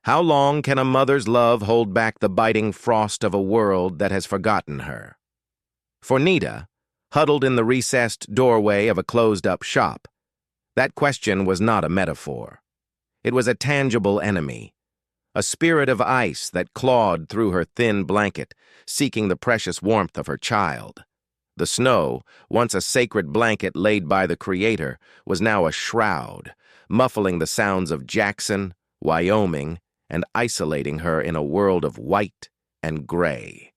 How long can a mother's love hold back the biting frost of a world that has forgotten her? For Nita, huddled in the recessed doorway of a closed-up shop, that question was not a metaphor. It was a tangible enemy, a spirit of ice that clawed through her thin blanket, seeking the precious warmth of her child. The snow, once a sacred blanket laid by the Creator, was now a shroud, muffling the sounds of Jackson, Wyoming, and isolating her in a world of white and gray.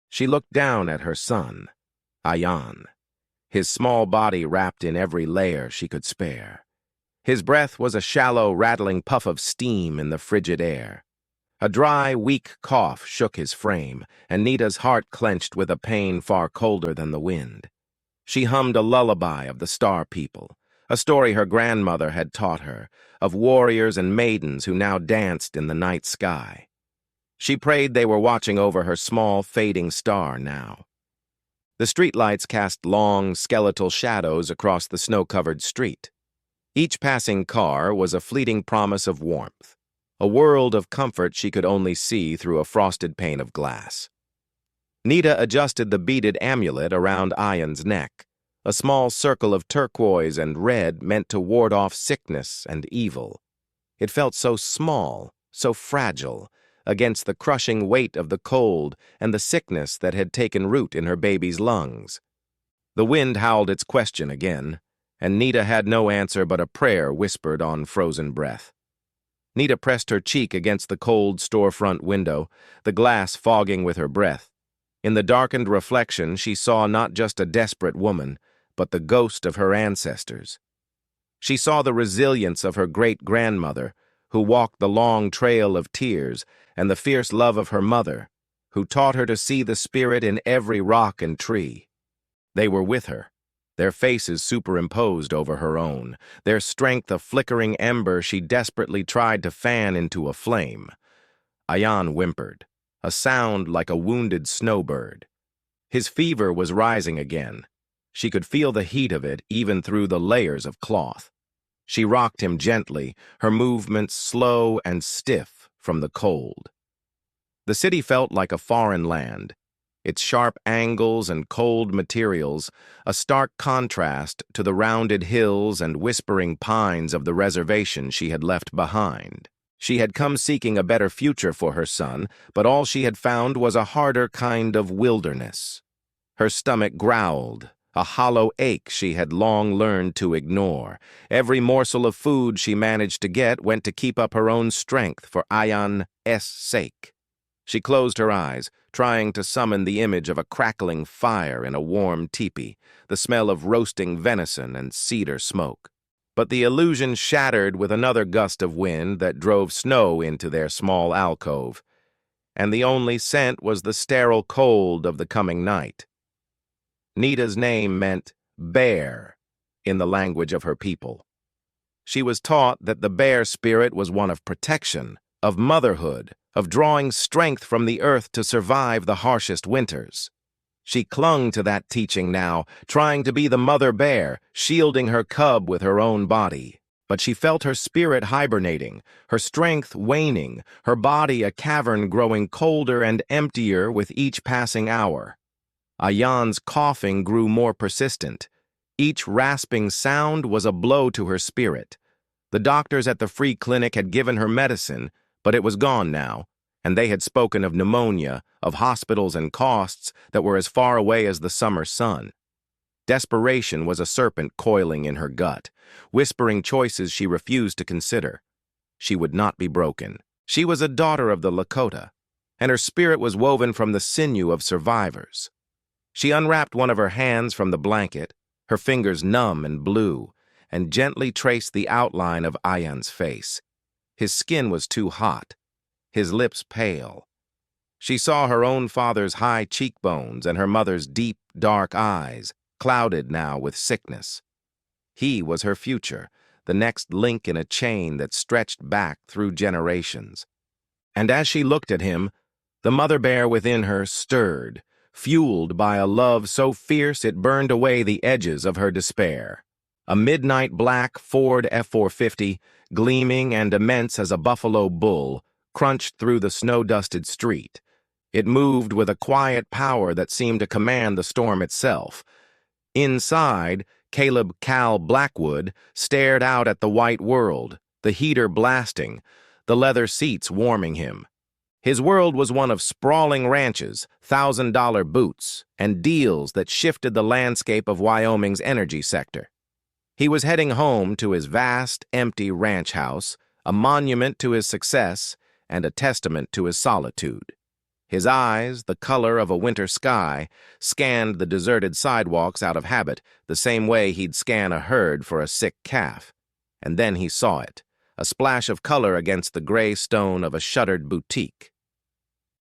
She looked down at her son, Ayan, his small body wrapped in every layer she could spare. His breath was a shallow, rattling puff of steam in the frigid air. A dry, weak cough shook his frame, and Nita's heart clenched with a pain far colder than the wind. She hummed a lullaby of the Star People, a story her grandmother had taught her, of warriors and maidens who now danced in the night sky. She prayed they were watching over her small, fading star now. The streetlights cast long, skeletal shadows across the snow-covered street. Each passing car was a fleeting promise of warmth, a world of comfort she could only see through a frosted pane of glass. Nita adjusted the beaded amulet around Ayan's neck, a small circle of turquoise and red meant to ward off sickness and evil. It felt so small, so fragile, against the crushing weight of the cold and the sickness that had taken root in her baby's lungs. The wind howled its question again, and Nita had no answer but a prayer whispered on frozen breath. Nita pressed her cheek against the cold storefront window, the glass fogging with her breath. In the darkened reflection, she saw not just a desperate woman, but the ghost of her ancestors. She saw the resilience of her great-grandmother, who walked the long trail of tears, and the fierce love of her mother, who taught her to see the spirit in every rock and tree. They were with her, their faces superimposed over her own, their strength a flickering ember she desperately tried to fan into a flame. Ayan whimpered, a sound like a wounded snowbird. His fever was rising again. She could feel the heat of it even through the layers of cloth. She rocked him gently, her movements slow and stiff from the cold. The city felt like a foreign land, its sharp angles and cold materials a stark contrast to the rounded hills and whispering pines of the reservation she had left behind. She had come seeking a better future for her son, but all she had found was a harder kind of wilderness. Her stomach growled, a hollow ache she had long learned to ignore. Every morsel of food she managed to get went to keep up her own strength for Ayan's sake. She closed her eyes, trying to summon the image of a crackling fire in a warm teepee, the smell of roasting venison and cedar smoke. But the illusion shattered with another gust of wind that drove snow into their small alcove, and the only scent was the sterile cold of the coming night. Nita's name meant bear in the language of her people. She was taught that the bear spirit was one of protection, of motherhood, of drawing strength from the earth to survive the harshest winters. She clung to that teaching now, trying to be the mother bear, shielding her cub with her own body. But she felt her spirit hibernating, her strength waning, her body a cavern growing colder and emptier with each passing hour. Ayan's coughing grew more persistent. Each rasping sound was a blow to her spirit. The doctors at the free clinic had given her medicine, but it was gone now, and they had spoken of pneumonia, of hospitals and costs that were as far away as the summer sun. Desperation was a serpent coiling in her gut, whispering choices she refused to consider. She would not be broken. She was a daughter of the Lakota, and her spirit was woven from the sinew of survivors. She unwrapped one of her hands from the blanket, her fingers numb and blue, and gently traced the outline of Ayan's face. His skin was too hot, his lips pale. She saw her own father's high cheekbones and her mother's deep, dark eyes, clouded now with sickness. He was her future, the next link in a chain that stretched back through generations. And as she looked at him, the mother bear within her stirred, fueled by a love so fierce it burned away the edges of her despair. A midnight black Ford F-450, gleaming and immense as a buffalo bull, crunched through the snow-dusted street. It moved with a quiet power that seemed to command the storm itself. Inside, Caleb "Cal" Blackwood stared out at the white world, the heater blasting, the leather seats warming him. His world was one of sprawling ranches, $1,000 boots, and deals that shifted the landscape of Wyoming's energy sector. He was heading home to his vast, empty ranch house, a monument to his success and a testament to his solitude. His eyes, the color of a winter sky, scanned the deserted sidewalks out of habit, the same way he'd scan a herd for a sick calf. And then he saw it, a splash of color against the gray stone of a shuttered boutique.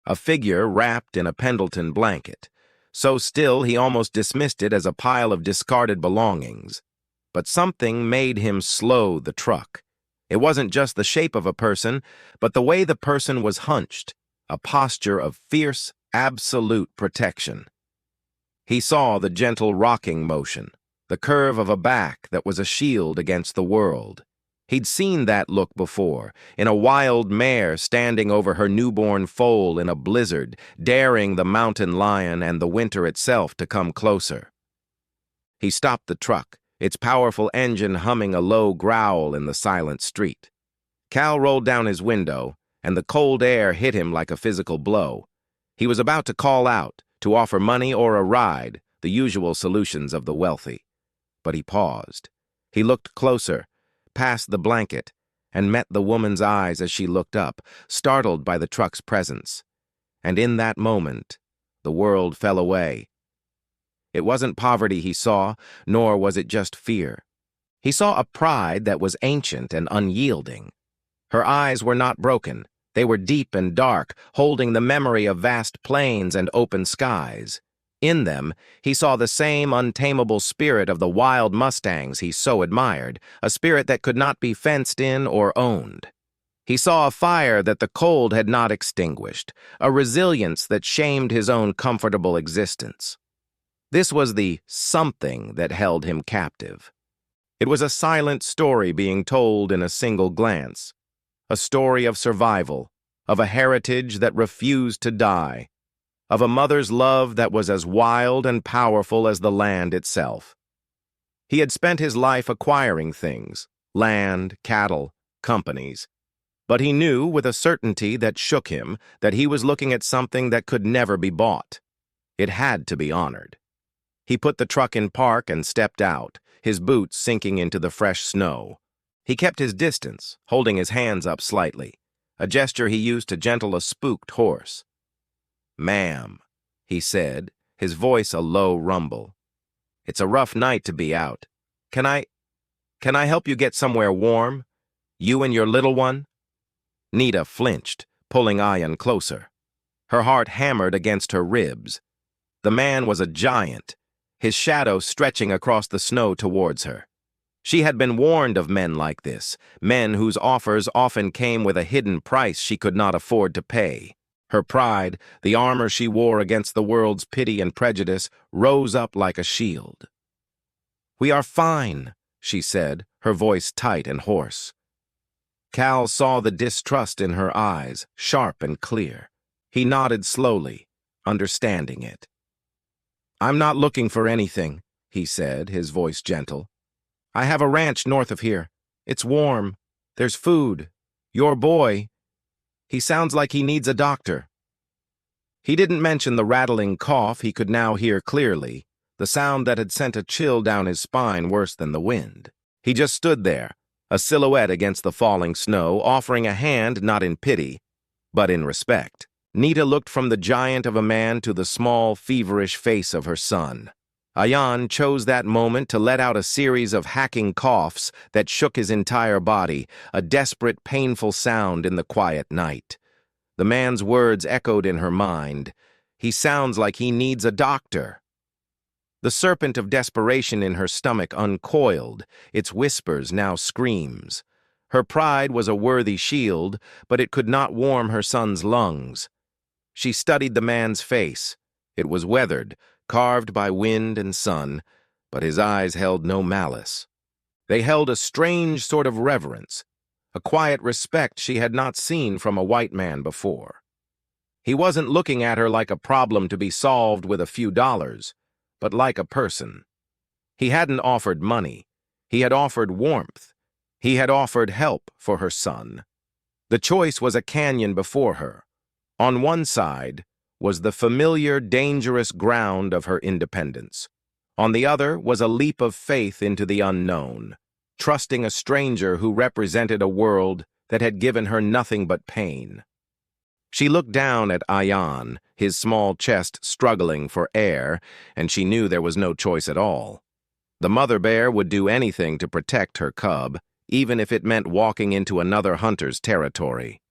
A figure wrapped in a Pendleton blanket, so still he almost dismissed it as a pile of discarded belongings. But something made him slow the truck. It wasn't just the shape of a person, but the way the person was hunched, a posture of fierce, absolute protection. He saw the gentle rocking motion, the curve of a back that was a shield against the world. He'd seen that look before, in a wild mare standing over her newborn foal in a blizzard, daring the mountain lion and the winter itself to come closer. He stopped the truck, its powerful engine humming a low growl in the silent street. Cal rolled down his window, and the cold air hit him like a physical blow. He was about to call out, to offer money or a ride, the usual solutions of the wealthy. But he paused. He looked closer, past the blanket, and met the woman's eyes as she looked up, startled by the truck's presence. And in that moment, the world fell away. It wasn't poverty he saw, nor was it just fear. He saw a pride that was ancient and unyielding. Her eyes were not broken. They were deep and dark, holding the memory of vast plains and open skies. In them, he saw the same untamable spirit of the wild mustangs he so admired, a spirit that could not be fenced in or owned. He saw a fire that the cold had not extinguished, a resilience that shamed his own comfortable existence. This was the something that held him captive. It was a silent story being told in a single glance. A story of survival, of a heritage that refused to die, of a mother's love that was as wild and powerful as the land itself. He had spent his life acquiring things, land, cattle, companies. But he knew with a certainty that shook him that he was looking at something that could never be bought. It had to be honored. He put the truck in park and stepped out, his boots sinking into the fresh snow. He kept his distance, holding his hands up slightly, a gesture he used to gentle a spooked horse. "Ma'am," he said, his voice a low rumble. "It's a rough night to be out. Can I help you get somewhere warm? You and your little one?" Nita flinched, pulling Ayan closer. Her heart hammered against her ribs. The man was a giant, his shadow stretching across the snow towards her. She had been warned of men like this, men whose offers often came with a hidden price she could not afford to pay. Her pride, the armor she wore against the world's pity and prejudice, rose up like a shield. "We are fine," she said, her voice tight and hoarse. Cal saw the distrust in her eyes, sharp and clear. He nodded slowly, understanding it. "I'm not looking for anything," he said, his voice gentle. "I have a ranch north of here. It's warm. There's food. Your boy, he sounds like he needs a doctor." He didn't mention the rattling cough he could now hear clearly, the sound that had sent a chill down his spine worse than the wind. He just stood there, a silhouette against the falling snow, offering a hand not in pity, but in respect. Nita looked from the giant of a man to the small, feverish face of her son. Ayan chose that moment to let out a series of hacking coughs that shook his entire body, a desperate, painful sound in the quiet night. The man's words echoed in her mind. "He sounds like he needs a doctor." The serpent of desperation in her stomach uncoiled, its whispers now screams. Her pride was a worthy shield, but it could not warm her son's lungs. She studied the man's face. It was weathered, carved by wind and sun, but his eyes held no malice. They held a strange sort of reverence, a quiet respect she had not seen from a white man before. He wasn't looking at her like a problem to be solved with a few dollars, but like a person. He hadn't offered money. He had offered warmth. He had offered help for her son. The choice was a canyon before her. On one side was the familiar, dangerous ground of her independence. On the other was a leap of faith into the unknown, trusting a stranger who represented a world that had given her nothing but pain. She looked down at Ayan, his small chest struggling for air, and she knew there was no choice at all. The mother bear would do anything to protect her cub, even if it meant walking into another hunter's territory.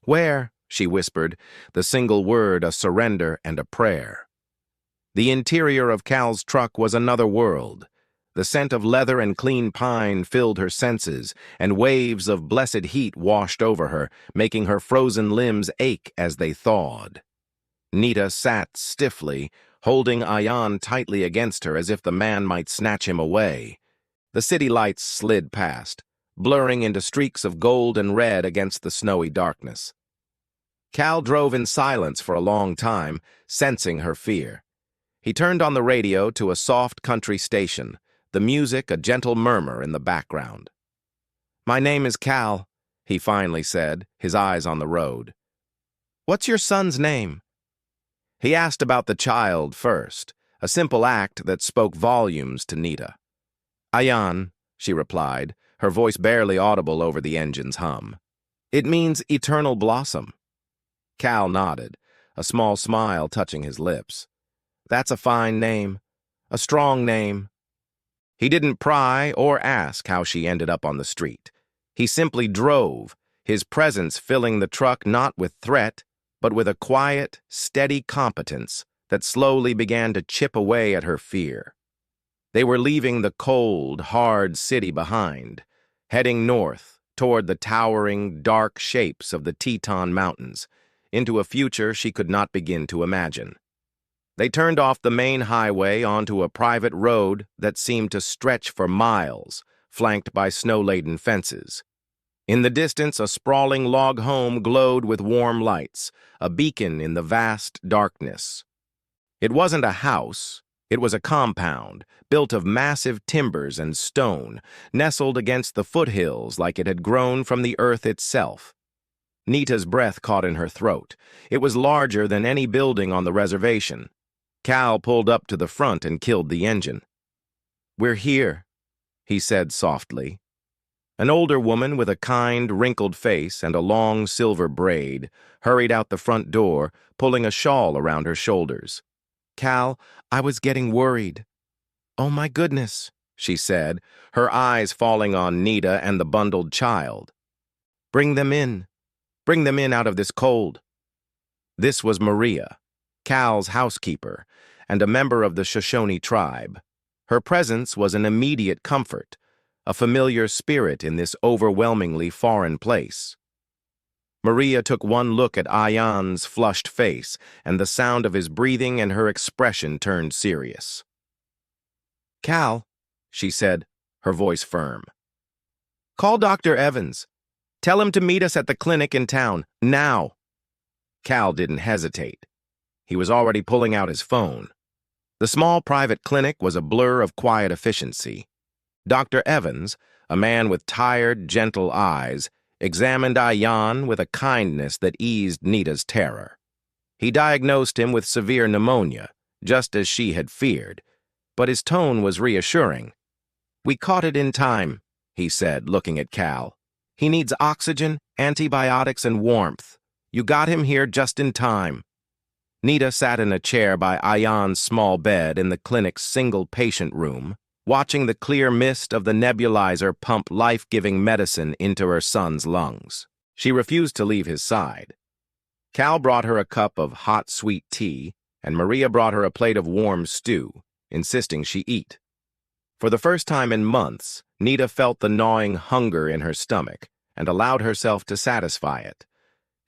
"Where?" she whispered, the single word a surrender and a prayer. The interior of Cal's truck was another world. The scent of leather and clean pine filled her senses, and waves of blessed heat washed over her, making her frozen limbs ache as they thawed. Nita sat stiffly, holding Ayan tightly against her as if the man might snatch him away. The city lights slid past, blurring into streaks of gold and red against the snowy darkness. Cal drove in silence for a long time, sensing her fear. He turned on the radio to a soft country station, the music a gentle murmur in the background. "My name is Cal," he finally said, his eyes on the road. "What's your son's name?" He asked about the child first, a simple act that spoke volumes to Nita. "Ayan," she replied, her voice barely audible over the engine's hum. "It means eternal blossom." Cal nodded, a small smile touching his lips. "That's a fine name, a strong name." He didn't pry or ask how she ended up on the street. He simply drove, his presence filling the truck not with threat, but with a quiet, steady competence that slowly began to chip away at her fear. They were leaving the cold, hard city behind, heading north toward the towering, dark shapes of the Teton Mountains, into a future she could not begin to imagine. They turned off the main highway onto a private road that seemed to stretch for miles, flanked by snow-laden fences. In the distance, a sprawling log home glowed with warm lights, a beacon in the vast darkness. It wasn't a house, it was a compound, built of massive timbers and stone, nestled against the foothills like it had grown from the earth itself. Nita's breath caught in her throat. It was larger than any building on the reservation. Cal pulled up to the front and killed the engine. "We're here," he said softly. An older woman with a kind, wrinkled face and a long silver braid hurried out the front door, pulling a shawl around her shoulders. "Cal, I was getting worried." "Oh my goodness," she said, her eyes falling on Nita and the bundled child. "Bring them in. Bring them in out of this cold." This was Maria, Cal's housekeeper, and a member of the Shoshone tribe. Her presence was an immediate comfort, a familiar spirit in this overwhelmingly foreign place. Maria took one look at Ayan's flushed face, and the sound of his breathing and her expression turned serious. "Cal," she said, her voice firm. "Call Dr. Evans. Tell him to meet us at the clinic in town, now." Cal didn't hesitate. He was already pulling out his phone. The small private clinic was a blur of quiet efficiency. Dr. Evans, a man with tired, gentle eyes, examined Ayan with a kindness that eased Nita's terror. He diagnosed him with severe pneumonia, just as she had feared, but his tone was reassuring. "We caught it in time," he said, looking at Cal. "He needs oxygen, antibiotics, and warmth. You got him here just in time." Nita sat in a chair by Ayan's small bed in the clinic's single-patient room, watching the clear mist of the nebulizer pump life-giving medicine into her son's lungs. She refused to leave his side. Cal brought her a cup of hot, sweet tea, and Maria brought her a plate of warm stew, insisting she eat. For the first time in months, Nita felt the gnawing hunger in her stomach and allowed herself to satisfy it.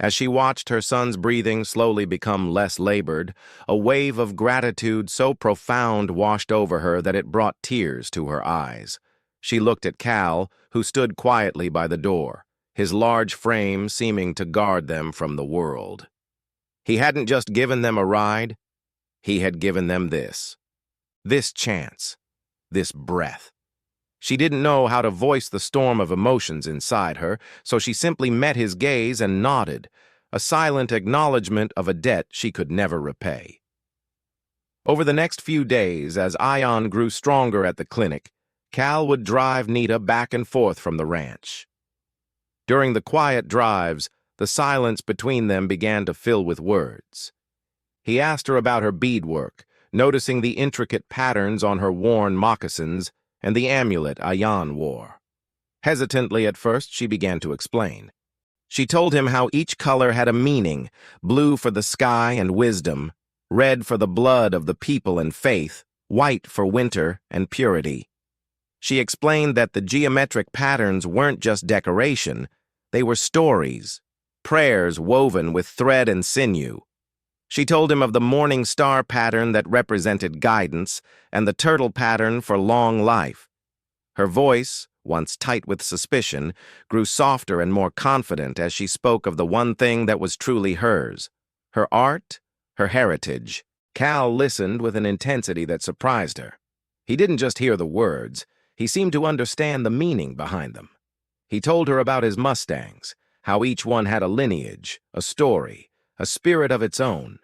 As she watched her son's breathing slowly become less labored, a wave of gratitude so profound washed over her that it brought tears to her eyes. She looked at Cal, who stood quietly by the door, his large frame seeming to guard them from the world. He hadn't just given them a ride, he had given them this chance, this breath. She didn't know how to voice the storm of emotions inside her, so she simply met his gaze and nodded, a silent acknowledgement of a debt she could never repay. Over the next few days, as Ayan grew stronger at the clinic, Cal would drive Nita back and forth from the ranch. During the quiet drives, the silence between them began to fill with words. He asked her about her beadwork, noticing the intricate patterns on her worn moccasins and the amulet Ayan wore. Hesitantly at first, she began to explain. She told him how each color had a meaning, blue for the sky and wisdom, red for the blood of the people and faith, white for winter and purity. She explained that the geometric patterns weren't just decoration, they were stories, prayers woven with thread and sinew. She told him of the morning star pattern that represented guidance and the turtle pattern for long life. Her voice, once tight with suspicion, grew softer and more confident as she spoke of the one thing that was truly hers, her art, her heritage. Cal listened with an intensity that surprised her. He didn't just hear the words, he seemed to understand the meaning behind them. He told her about his Mustangs, how each one had a lineage, a story, a spirit of its own.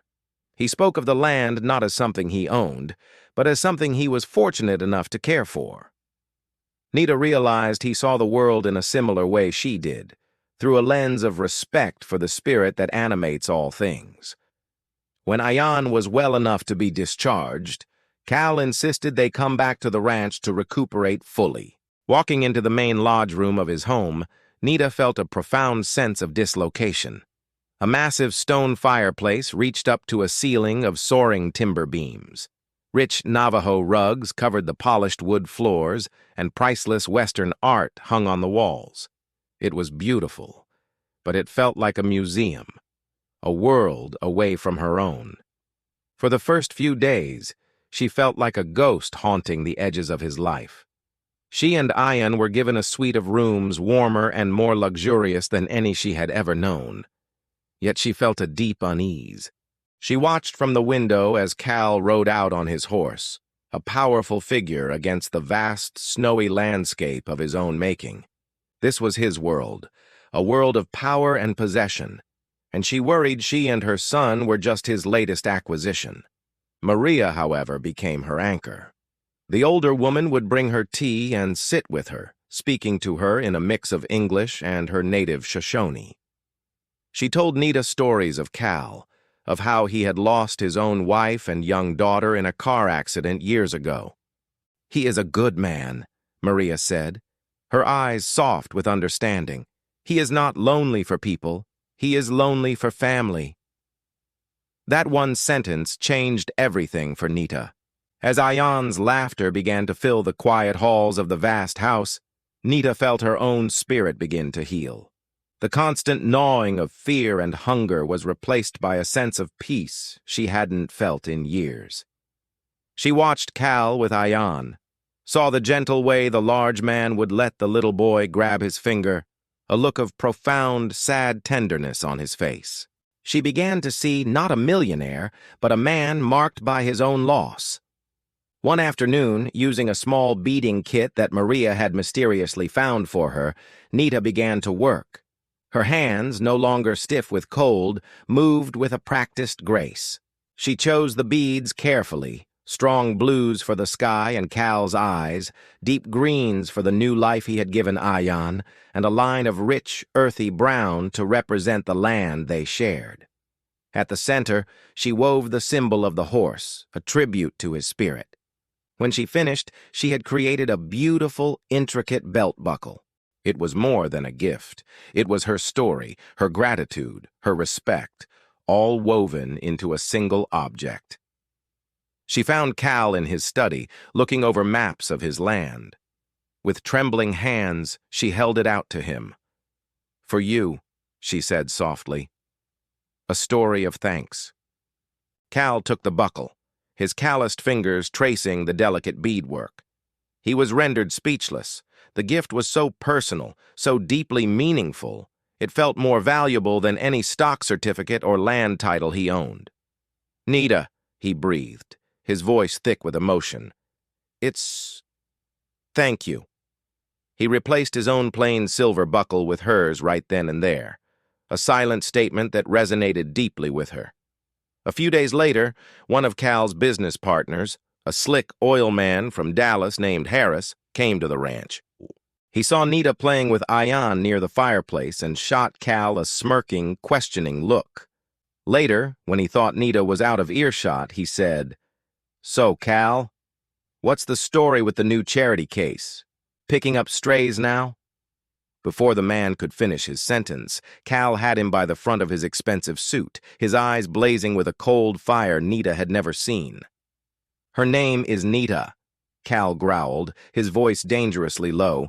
He spoke of the land not as something he owned, but as something he was fortunate enough to care for. Nita realized he saw the world in a similar way she did, through a lens of respect for the spirit that animates all things. When Ayan was well enough to be discharged, Cal insisted they come back to the ranch to recuperate fully. Walking into the main lodge room of his home, Nita felt a profound sense of dislocation. A massive stone fireplace reached up to a ceiling of soaring timber beams. Rich Navajo rugs covered the polished wood floors, and priceless Western art hung on the walls. It was beautiful, but it felt like a museum, a world away from her own. For the first few days, she felt like a ghost haunting the edges of his life. She and Ayan were given a suite of rooms warmer and more luxurious than any she had ever known. Yet she felt a deep unease. She watched from the window as Cal rode out on his horse, a powerful figure against the vast, snowy landscape of his own making. This was his world, a world of power and possession, and she worried she and her son were just his latest acquisition. Maria, however, became her anchor. The older woman would bring her tea and sit with her, speaking to her in a mix of English and her native Shoshone. She told Nita stories of Cal, of how he had lost his own wife and young daughter in a car accident years ago. "He is a good man," Maria said, her eyes soft with understanding. "He is not lonely for people. He is lonely for family." That one sentence changed everything for Nita. As Ayan's laughter began to fill the quiet halls of the vast house, Nita felt her own spirit begin to heal. The constant gnawing of fear and hunger was replaced by a sense of peace she hadn't felt in years. She watched Cal with Ayan, saw the gentle way the large man would let the little boy grab his finger, a look of profound, sad tenderness on his face. She began to see not a millionaire, but a man marked by his own loss. One afternoon, using a small beading kit that Maria had mysteriously found for her, Nita began to work. Her hands, no longer stiff with cold, moved with a practiced grace. She chose the beads carefully, strong blues for the sky and Cal's eyes, deep greens for the new life he had given Ayan, and a line of rich, earthy brown to represent the land they shared. At the center, she wove the symbol of the horse, a tribute to his spirit. When she finished, she had created a beautiful, intricate belt buckle. It was more than a gift. It was her story, her gratitude, her respect, all woven into a single object. She found Cal in his study, looking over maps of his land. With trembling hands, she held it out to him. "For you," she said softly. "A story of thanks." Cal took the buckle, his calloused fingers tracing the delicate beadwork. He was rendered speechless, The gift was so personal, so deeply meaningful, it felt more valuable than any stock certificate or land title he owned. "Nita," he breathed, his voice thick with emotion. "It's... thank you." He replaced his own plain silver buckle with hers right then and there, a silent statement that resonated deeply with her. A few days later, one of Cal's business partners, a slick oil man from Dallas named Harris, came to the ranch. He saw Nita playing with Ayan near the fireplace and shot Cal a smirking, questioning look. Later, when he thought Nita was out of earshot, he said, "So, Cal, what's the story with the new charity case? Picking up strays now?" Before the man could finish his sentence, Cal had him by the front of his expensive suit, his eyes blazing with a cold fire Nita had never seen. "Her name is Nita," Cal growled, his voice dangerously low.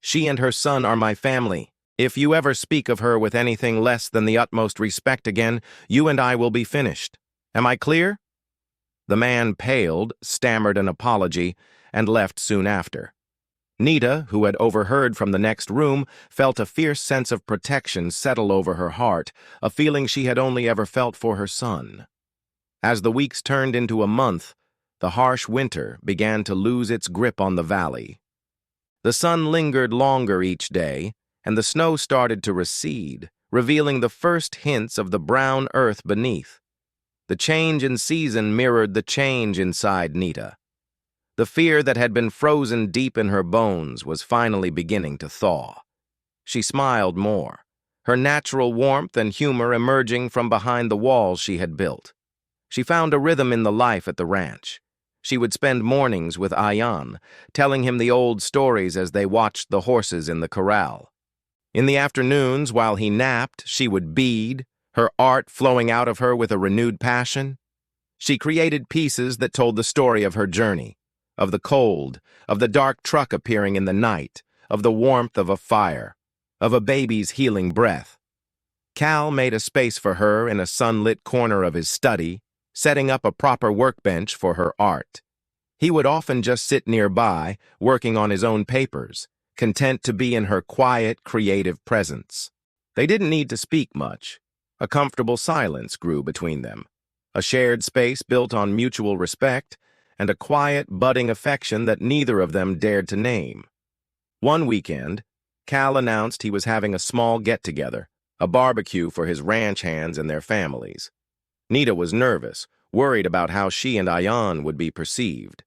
"She and her son are my family. If you ever speak of her with anything less than the utmost respect again, you and I will be finished. Am I clear?" The man paled, stammered an apology, and left soon after. Nita, who had overheard from the next room, felt a fierce sense of protection settle over her heart, a feeling she had only ever felt for her son. As the weeks turned into a month, the harsh winter began to lose its grip on the valley. The sun lingered longer each day, and the snow started to recede, revealing the first hints of the brown earth beneath. The change in season mirrored the change inside Nita. The fear that had been frozen deep in her bones was finally beginning to thaw. She smiled more, her natural warmth and humor emerging from behind the walls she had built. She found a rhythm in the life at the ranch. She would spend mornings with Ayan, telling him the old stories as they watched the horses in the corral. In the afternoons, while he napped, she would bead, her art flowing out of her with a renewed passion. She created pieces that told the story of her journey, of the cold, of the dark truck appearing in the night, of the warmth of a fire, of a baby's healing breath. Cal made a space for her in a sunlit corner of his study, setting up a proper workbench for her art. He would often just sit nearby, working on his own papers, content to be in her quiet, creative presence. They didn't need to speak much. A comfortable silence grew between them, a shared space built on mutual respect, and a quiet, budding affection that neither of them dared to name. One weekend, Cal announced he was having a small get-together, a barbecue for his ranch hands and their families. Nita was nervous, worried about how she and Ayan would be perceived.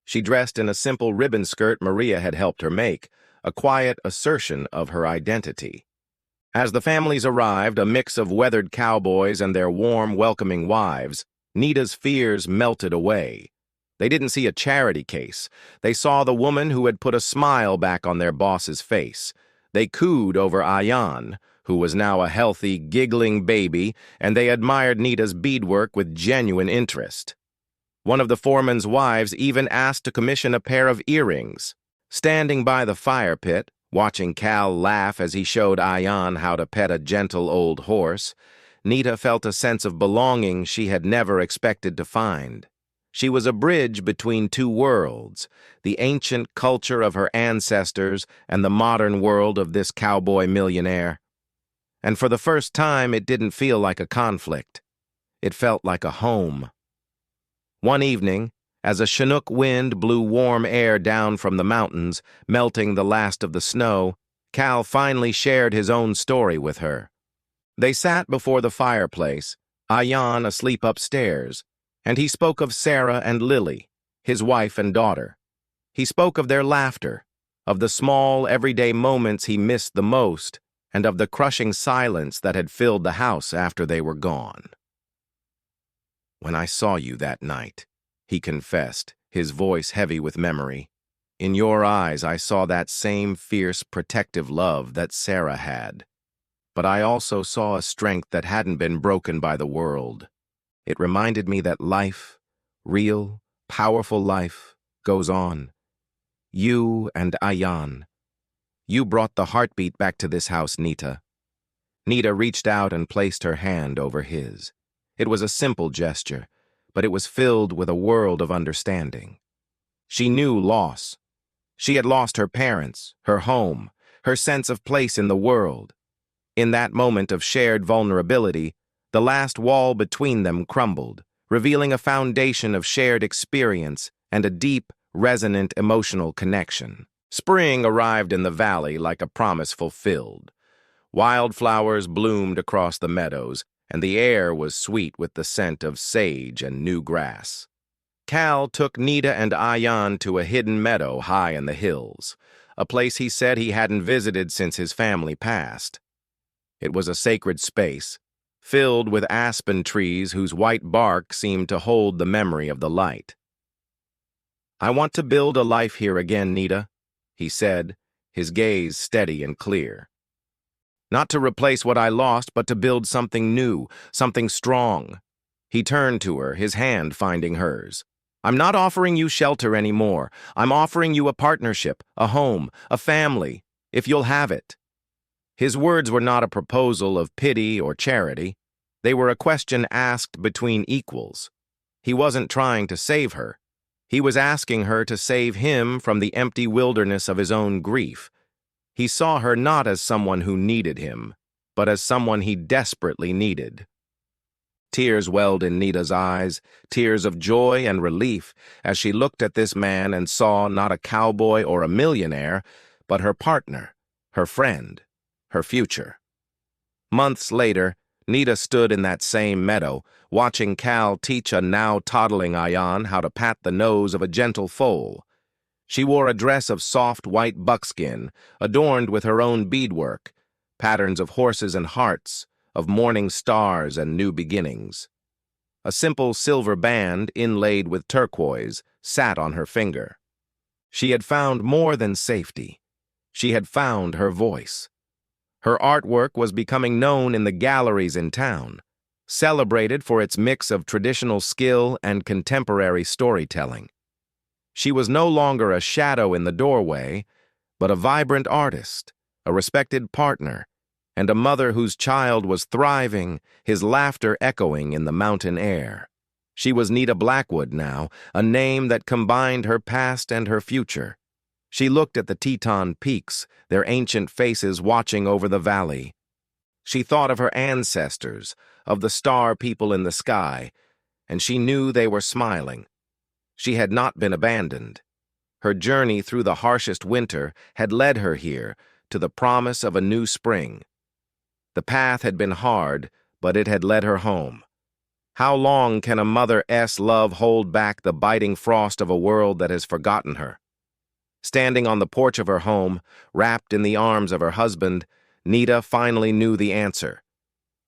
She dressed in a simple ribbon skirt Maria had helped her make, a quiet assertion of her identity. As the families arrived, a mix of weathered cowboys and their warm, welcoming wives, Nita's fears melted away. They didn't see a charity case. They saw the woman who had put a smile back on their boss's face. They cooed over Ayan, who was now a healthy, giggling baby, and they admired Nita's beadwork with genuine interest. One of the foreman's wives even asked to commission a pair of earrings. Standing by the fire pit, watching Cal laugh as he showed Ayan how to pet a gentle old horse, Nita felt a sense of belonging she had never expected to find. She was a bridge between two worlds, the ancient culture of her ancestors and the modern world of this cowboy millionaire. And for the first time, it didn't feel like a conflict. It felt like a home. One evening, as a Chinook wind blew warm air down from the mountains, melting the last of the snow, Cal finally shared his own story with her. They sat before the fireplace, Ayan asleep upstairs, and he spoke of Sarah and Lily, his wife and daughter. He spoke of their laughter, of the small, everyday moments he missed the most, and of the crushing silence that had filled the house after they were gone. "When I saw you that night," he confessed, his voice heavy with memory, "in your eyes I saw that same fierce, protective love that Sarah had. But I also saw a strength that hadn't been broken by the world. It reminded me that life, real, powerful life, goes on. You and Ayan. You brought the heartbeat back to this house, Nita." Nita reached out and placed her hand over his. It was a simple gesture, but it was filled with a world of understanding. She knew loss. She had lost her parents, her home, her sense of place in the world. In that moment of shared vulnerability, the last wall between them crumbled, revealing a foundation of shared experience and a deep, resonant emotional connection. Spring arrived in the valley like a promise fulfilled. Wildflowers bloomed across the meadows, and the air was sweet with the scent of sage and new grass. Cal took Nita and Ayan to a hidden meadow high in the hills, a place he said he hadn't visited since his family passed. It was a sacred space, filled with aspen trees whose white bark seemed to hold the memory of the light. "I want to build a life here again, Nita," he said, his gaze steady and clear. "Not to replace what I lost, but to build something new, something strong." He turned to her, his hand finding hers. "I'm not offering you shelter anymore. I'm offering you a partnership, a home, a family, if you'll have it." His words were not a proposal of pity or charity. They were a question asked between equals. He wasn't trying to save her. He was asking her to save him from the empty wilderness of his own grief. He saw her not as someone who needed him, but as someone he desperately needed. Tears welled in Nita's eyes, tears of joy and relief, as she looked at this man and saw not a cowboy or a millionaire, but her partner, her friend, her future. Months later, Nita stood in that same meadow, watching Cal teach a now toddling Ayan how to pat the nose of a gentle foal. She wore a dress of soft white buckskin, adorned with her own beadwork, patterns of horses and hearts, of morning stars and new beginnings. A simple silver band, inlaid with turquoise, sat on her finger. She had found more than safety. She had found her voice. Her artwork was becoming known in the galleries in town, celebrated for its mix of traditional skill and contemporary storytelling. She was no longer a shadow in the doorway, but a vibrant artist, a respected partner, and a mother whose child was thriving, his laughter echoing in the mountain air. She was Nita Blackwood now, a name that combined her past and her future. She looked at the Teton peaks, their ancient faces watching over the valley. She thought of her ancestors, of the star people in the sky, and she knew they were smiling. She had not been abandoned. Her journey through the harshest winter had led her here, to the promise of a new spring. The path had been hard, but it had led her home. How long can a mother's love hold back the biting frost of a world that has forgotten her? Standing on the porch of her home, wrapped in the arms of her husband, Nita finally knew the answer.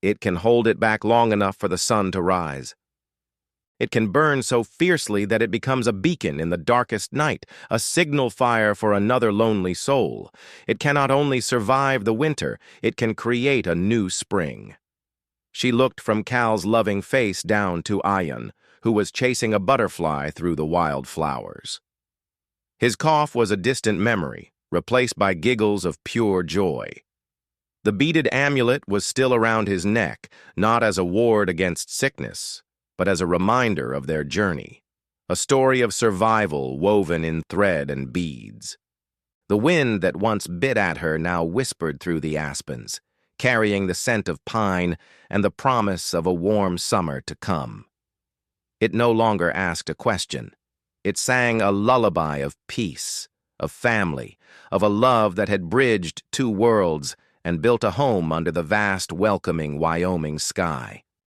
It can hold it back long enough for the sun to rise. It can burn so fiercely that it becomes a beacon in the darkest night, a signal fire for another lonely soul. It cannot only survive the winter, it can create a new spring. She looked from Cal's loving face down to Ayan, who was chasing a butterfly through the wild flowers. His cough was a distant memory, replaced by giggles of pure joy. The beaded amulet was still around his neck, not as a ward against sickness, but as a reminder of their journey, a story of survival woven in thread and beads. The wind that once bit at her now whispered through the aspens, carrying the scent of pine and the promise of a warm summer to come. It no longer asked a question. It sang a lullaby of peace, of family, of a love that had bridged two worlds and built a home under the vast, welcoming Wyoming sky.